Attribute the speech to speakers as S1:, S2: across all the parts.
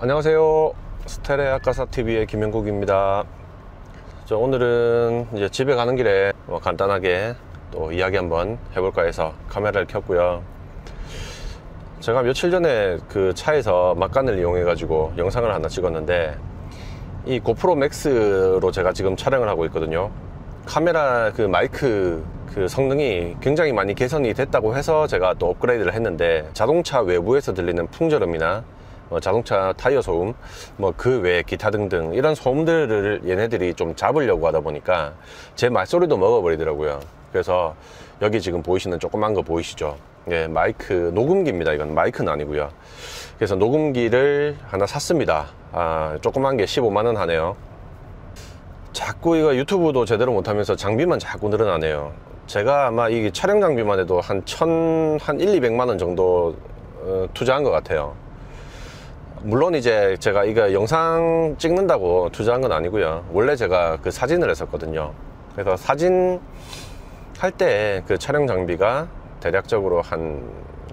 S1: 안녕하세요. 스테레아카사TV의 김영국입니다. 오늘은 이제 집에 가는 길에 간단하게 또 이야기 한번 해볼까 해서 카메라를 켰고요. 제가 며칠 전에 그 차에서 막간을 이용해 가지고 영상을 하나 찍었는데, 이 고프로 맥스로 제가 지금 촬영을 하고 있거든요. 카메라 그 마이크 그 성능이 굉장히 많이 개선이 됐다고 해서 제가 또 업그레이드를 했는데, 자동차 외부에서 들리는 풍절음이나 자동차 타이어 소음, 그 외에 기타 등등 이런 소음들을 얘네들이 좀 잡으려고 하다 보니까 제 말소리도 먹어버리더라고요. 그래서 여기 지금 보이시는 조그만 거 보이시죠? 예, 마이크 녹음기입니다. 이건 마이크는 아니고요. 그래서 녹음기를 하나 샀습니다. 조그만 게 15만원 하네요. 자꾸 이거 유튜브도 제대로 못하면서 장비만 자꾸 늘어나네요. 제가 아마 이 촬영 장비만 해도 한 1, 200만원 정도 투자한 것 같아요. 물론 이제 제가 이거 영상 찍는다고 투자한 건 아니고요. 원래 제가 그 사진을 했었거든요. 그래서 사진 할 때 그 촬영 장비가 대략적으로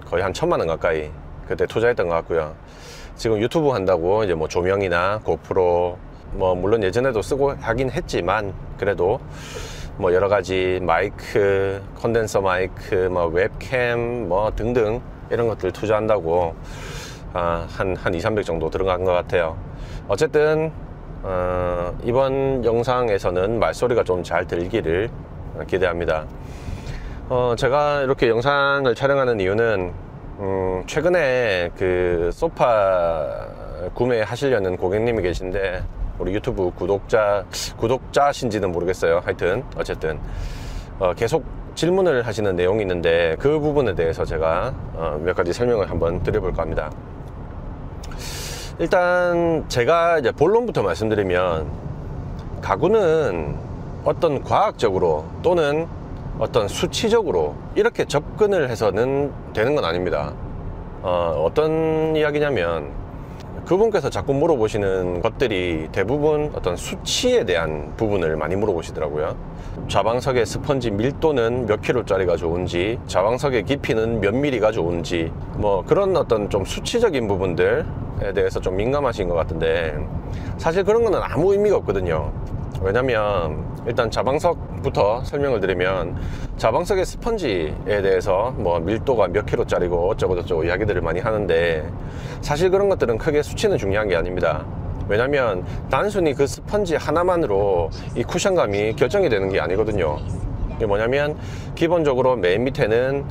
S1: 거의 한 1000만원 가까이 그때 투자했던 것 같고요. 지금 유튜브 한다고 이제 조명이나 고프로 물론 예전에도 쓰고 하긴 했지만, 그래도 여러 가지 마이크, 컨덴서 마이크, 웹캠 등등 이런 것들 투자한다고 한 200~300 정도 들어간 것 같아요. 어쨌든 이번 영상에서는 말소리가 좀 잘 들기를 기대합니다. 제가 이렇게 영상을 촬영하는 이유는 최근에 그 소파 구매하시려는 고객님이 계신데, 우리 유튜브 구독자신지는 모르겠어요. 하여튼 어쨌든 계속 질문을 하시는 내용이 있는데, 그 부분에 대해서 제가 몇 가지 설명을 한번 드려볼까 합니다. 일단 제가 이제 본론부터 말씀드리면, 가구는 어떤 과학적으로 또는 어떤 수치적으로 이렇게 접근을 해서는 되는 건 아닙니다. 어떤 이야기냐면, 그분께서 자꾸 물어보시는 것들이 대부분 어떤 수치에 대한 부분을 많이 물어보시더라고요. 좌방석의 스펀지 밀도는 몇 킬로짜리가 좋은지, 좌방석의 깊이는 몇 미리가 좋은지, 그런 어떤 좀 수치적인 부분들에 대해서 좀 민감하신 것 같은데, 사실 그런 거는 아무 의미가 없거든요. 왜냐면 일단 좌방석부터 설명을 드리면, 좌방석의 스펀지에 대해서 밀도가 몇 킬로짜리고 어쩌고저쩌고 이야기들을 많이 하는데, 사실 그런 것들은 크게 수치는 중요한 게 아닙니다. 왜냐면 단순히 그 스펀지 하나만으로 이 쿠션감이 결정이 되는 게 아니거든요. 이게 뭐냐면, 기본적으로 맨 밑에는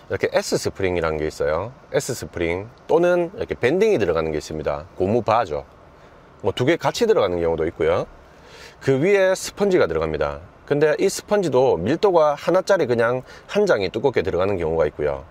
S1: 이렇게 S 스프링이라는 게 있어요. S 스프링 또는 이렇게 밴딩이 들어가는 게 있습니다. 고무바죠. 두 개 같이 들어가는 경우도 있고요. 그 위에 스펀지가 들어갑니다. 근데 이 스펀지도 밀도가 하나짜리 그냥 한 장이 두껍게 들어가는 경우가 있고요.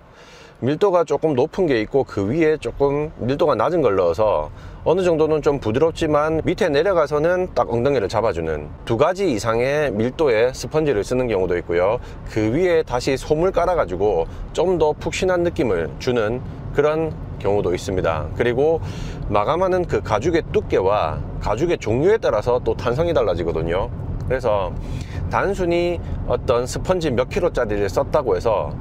S1: 밀도가 조금 높은 게 있고, 그 위에 조금 밀도가 낮은 걸 넣어서 어느 정도는 좀 부드럽지만 밑에 내려가서는 딱 엉덩이를 잡아주는 두 가지 이상의 밀도의 스펀지를 쓰는 경우도 있고요. 그 위에 다시 솜을 깔아 가지고 좀 더 푹신한 느낌을 주는 그런 경우도 있습니다. 그리고 마감하는 그 가죽의 두께와 가죽의 종류에 따라서 또 탄성이 달라지거든요. 그래서 단순히 어떤 스펀지 몇 킬로짜리를 썼다고 해서,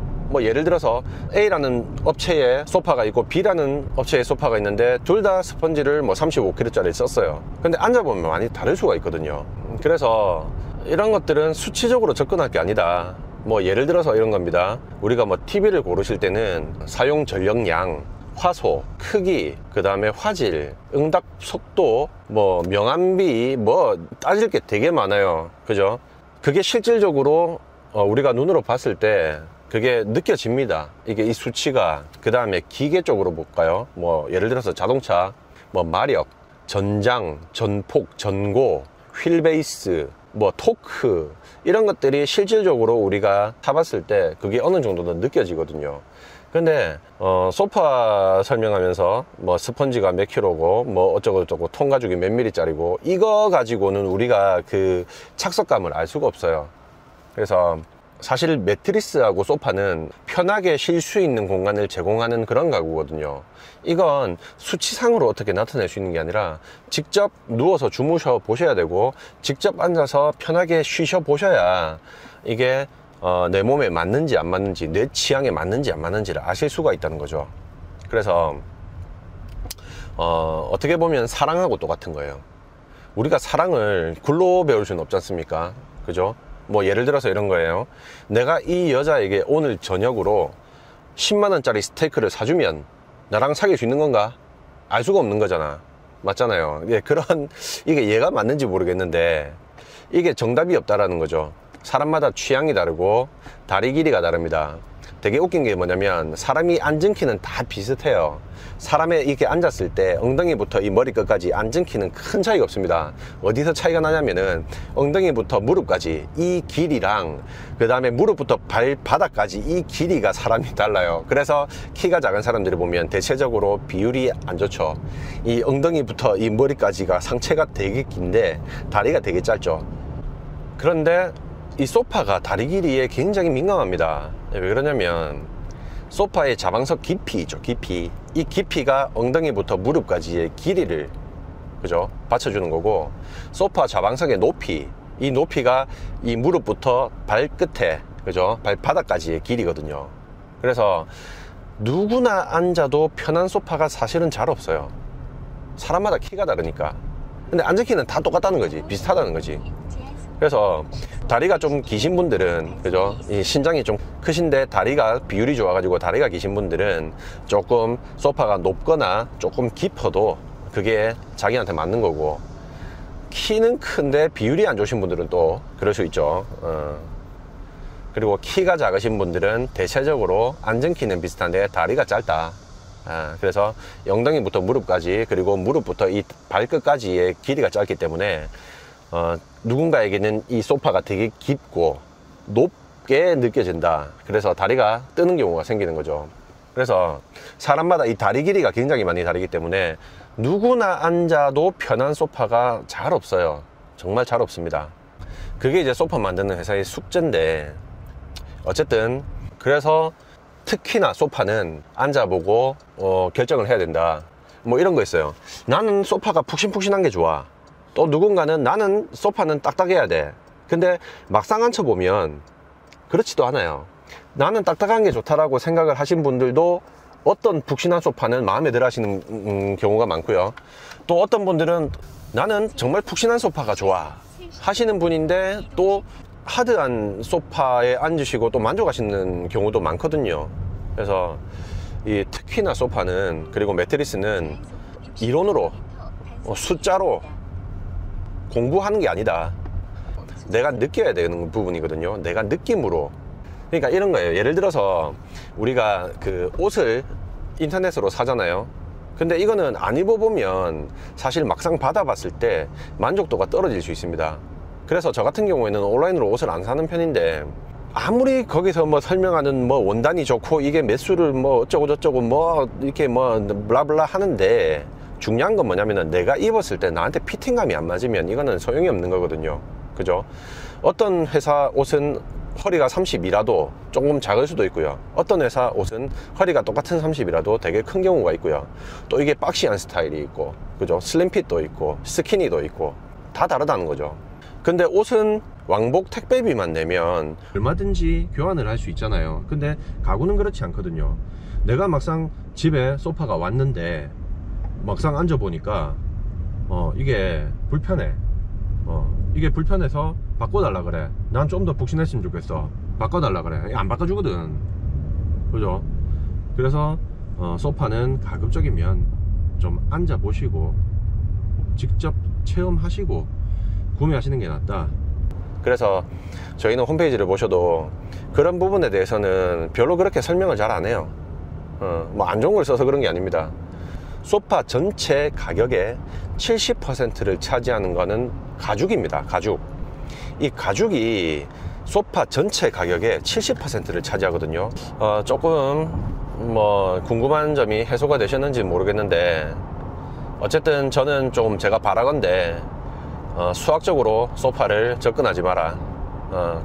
S1: 예를 들어서 A라는 업체의 소파가 있고 B라는 업체의 소파가 있는데, 둘 다 스펀지를 35kg짜리를 썼어요. 근데 앉아보면 많이 다를 수가 있거든요. 그래서 이런 것들은 수치적으로 접근할 게 아니다. 예를 들어서 이런 겁니다. 우리가 TV를 고르실 때는 사용 전력량, 화소, 크기, 그 다음에 화질, 응답 속도, 명암비, 따질 게 되게 많아요. 그죠? 그게 실질적으로 우리가 눈으로 봤을 때 그게 느껴집니다. 이게 이 수치가. 그 다음에 기계 쪽으로 볼까요? 예를 들어서 자동차, 마력, 전장, 전폭, 전고, 휠베이스, 토크, 이런 것들이 실질적으로 우리가 타봤을 때 그게 어느 정도는 느껴지거든요. 근데 소파 설명하면서 스펀지가 몇 킬로고 어쩌고저쩌고 통가죽이 몇 미리짜리고, 이거 가지고는 우리가 그 착석감을 알 수가 없어요. 그래서 사실 매트리스하고 소파는 편하게 쉴 수 있는 공간을 제공하는 그런 가구거든요. 이건 수치상으로 어떻게 나타낼 수 있는 게 아니라 직접 누워서 주무셔 보셔야 되고, 직접 앉아서 편하게 쉬셔 보셔야 이게 내 몸에 맞는지 안 맞는지, 내 취향에 맞는지 안 맞는지를 아실 수가 있다는 거죠. 그래서 어떻게 보면 사랑하고 똑같은 거예요. 우리가 사랑을 글로 배울 수는 없지 않습니까? 그죠? 뭐 예를 들어서 이런 거예요. 내가 이 여자에게 오늘 저녁으로 10만원짜리 스테이크를 사주면 나랑 사귈 수 있는 건가? 알 수가 없는 거잖아. 맞잖아요. 예, 이게 얘가 맞는지 모르겠는데 이게 정답이 없다라는 거죠. 사람마다 취향이 다르고 다리 길이가 다릅니다. 되게 웃긴 게 뭐냐면 사람이 앉은 키는 다 비슷해요. 사람에 이렇게 앉았을 때 엉덩이부터 이 머리끝까지 앉은 키는 큰 차이가 없습니다. 어디서 차이가 나냐면은 엉덩이부터 무릎까지 이 길이랑 그 다음에 무릎부터 발바닥까지 이 길이가 사람이 달라요. 그래서 키가 작은 사람들을 보면 대체적으로 비율이 안 좋죠. 이 엉덩이부터 이 머리까지가 상체가 되게 긴데 다리가 되게 짧죠. 그런데 이 소파가 다리 길이에 굉장히 민감합니다. 왜 그러냐면 소파의 자방석 깊이죠. 깊이. 이 깊이가 엉덩이부터 무릎까지의 길이를 그죠? 받쳐주는 거고, 소파 자방석의 높이, 이 높이가 이 무릎부터 발끝에 그죠? 발바닥까지의 길이거든요. 그래서 누구나 앉아도 편한 소파가 사실은 잘 없어요. 사람마다 키가 다르니까. 근데 앉은 키는 다 똑같다는 거지. 비슷하다는 거지. 그래서 다리가 좀 기신 분들은 그죠? 이 신장이 좀 크신데 다리가 비율이 좋아가지고 다리가 기신 분들은 조금 소파가 높거나 조금 깊어도 그게 자기한테 맞는 거고, 키는 큰데 비율이 안 좋으신 분들은 또 그럴 수 있죠. 그리고 키가 작으신 분들은 대체적으로 앉은 키는 비슷한데 다리가 짧다. 그래서 엉덩이부터 무릎까지, 그리고 무릎부터 이 발끝까지의 길이가 짧기 때문에 누군가에게는 이 소파가 되게 깊고 높게 느껴진다. 그래서 다리가 뜨는 경우가 생기는 거죠. 그래서 사람마다 이 다리 길이가 굉장히 많이 다르기 때문에 누구나 앉아도 편한 소파가 잘 없어요. 정말 잘 없습니다. 그게 이제 소파 만드는 회사의 숙제인데, 어쨌든 그래서 특히나 소파는 앉아보고 결정을 해야 된다. 뭐 이런 거 있어요. 나는 소파가 푹신푹신한 게 좋아. 또 누군가는 나는 소파는 딱딱해야 돼. 근데 막상 앉혀보면 그렇지도 않아요. 나는 딱딱한 게 좋다라고 생각을 하신 분들도 어떤 푹신한 소파는 마음에 들어 하시는 경우가 많고요. 또 어떤 분들은 나는 정말 푹신한 소파가 좋아 하시는 분인데 또 하드한 소파에 앉으시고 또 만족하시는 경우도 많거든요. 그래서 이 특히나 소파는, 그리고 매트리스는 이론으로 숫자로 공부하는 게 아니다. 내가 느껴야 되는 부분이거든요. 내가 느낌으로. 그러니까 이런 거예요. 예를 들어서 우리가 그 옷을 인터넷으로 사잖아요. 근데 이거는 안 입어보면 사실 막상 받아봤을 때 만족도가 떨어질 수 있습니다. 그래서 저 같은 경우에는 온라인으로 옷을 안 사는 편인데, 아무리 거기서 뭐 설명하는 뭐 원단이 좋고 이게 매수를 뭐 어쩌고 저쩌고 뭐 이렇게 뭐 블라블라 하는데, 중요한 건 뭐냐면은 내가 입었을 때 나한테 피팅감이 안 맞으면 이거는 소용이 없는 거거든요. 그죠? 어떤 회사 옷은 허리가 30이라도 조금 작을 수도 있고요. 어떤 회사 옷은 허리가 똑같은 30이라도 되게 큰 경우가 있고요. 또 이게 박시한 스타일이 있고, 그죠? 슬림핏도 있고 스키니도 있고 다 다르다는 거죠. 근데 옷은 왕복 택배비만 내면 얼마든지 교환을 할 수 있잖아요. 근데 가구는 그렇지 않거든요. 내가 막상 집에 소파가 왔는데 막상 앉아보니까 이게 불편해. 이게 불편해서 바꿔달라 그래. 난 좀 더 푹신했으면 좋겠어. 바꿔달라 그래. 안 바꿔주거든. 그죠? 그래서 소파는 가급적이면 좀 앉아보시고 직접 체험하시고 구매하시는 게 낫다. 그래서 저희는 홈페이지를 보셔도 그런 부분에 대해서는 별로 그렇게 설명을 잘 안 해요. 뭐 안 좋은 걸 써서 그런 게 아닙니다. 소파 전체 가격의 70%를 차지하는 거는 가죽입니다. 가죽. 이 가죽이 소파 전체 가격의 70%를 차지하거든요. 조금 뭐 궁금한 점이 해소가 되셨는지 모르겠는데, 어쨌든 저는 좀 제가 바라건대 수학적으로 소파를 접근하지 마라.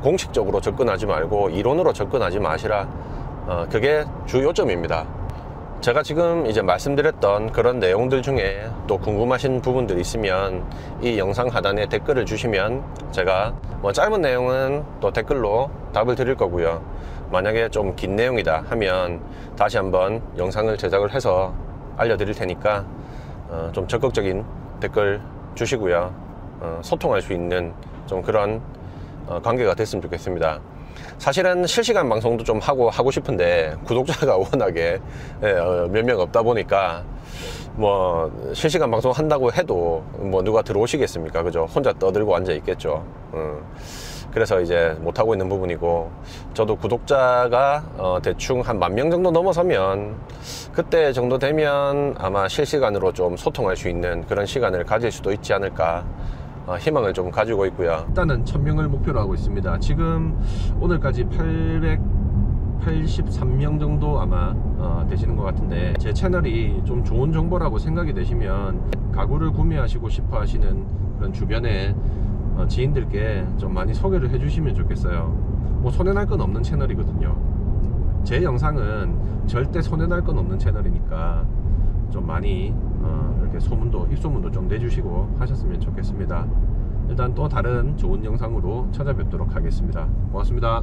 S1: 공식적으로 접근하지 말고 이론으로 접근하지 마시라. 그게 주 요점입니다. 제가 지금 이제 말씀드렸던 그런 내용들 중에 또 궁금하신 부분들 있으면 이 영상 하단에 댓글을 주시면 제가 뭐 짧은 내용은 또 댓글로 답을 드릴 거고요. 만약에 좀 긴 내용이다 하면 다시 한번 영상을 제작을 해서 알려드릴 테니까 좀 적극적인 댓글 주시고요. 소통할 수 있는 좀 그런 관계가 됐으면 좋겠습니다. 사실은 실시간 방송도 좀 하고 싶은데 구독자가 워낙에 몇 명 없다 보니까 뭐 실시간 방송 한다고 해도 뭐 누가 들어오시겠습니까? 그죠? 혼자 떠들고 앉아 있겠죠. 그래서 이제 못하고 있는 부분이고, 저도 구독자가 대충 한 10,000명 정도 넘어서면, 그때 정도 되면 아마 실시간으로 좀 소통할 수 있는 그런 시간을 가질 수도 있지 않을까 희망을 좀 가지고 있고요. 일단은 1000명을 목표로 하고 있습니다. 지금 오늘까지 883명 정도 아마 되시는 것 같은데, 제 채널이 좀 좋은 정보라고 생각이 되시면 가구를 구매하시고 싶어 하시는 그런 주변에 지인들께 좀 많이 소개를 해주시면 좋겠어요. 뭐 손해날 건 없는 채널이거든요. 제 영상은 절대 손해날 건 없는 채널이니까 좀 많이 이렇게 입소문도 좀 내주시고 하셨으면 좋겠습니다. 일단 또 다른 좋은 영상으로 찾아뵙도록 하겠습니다. 고맙습니다.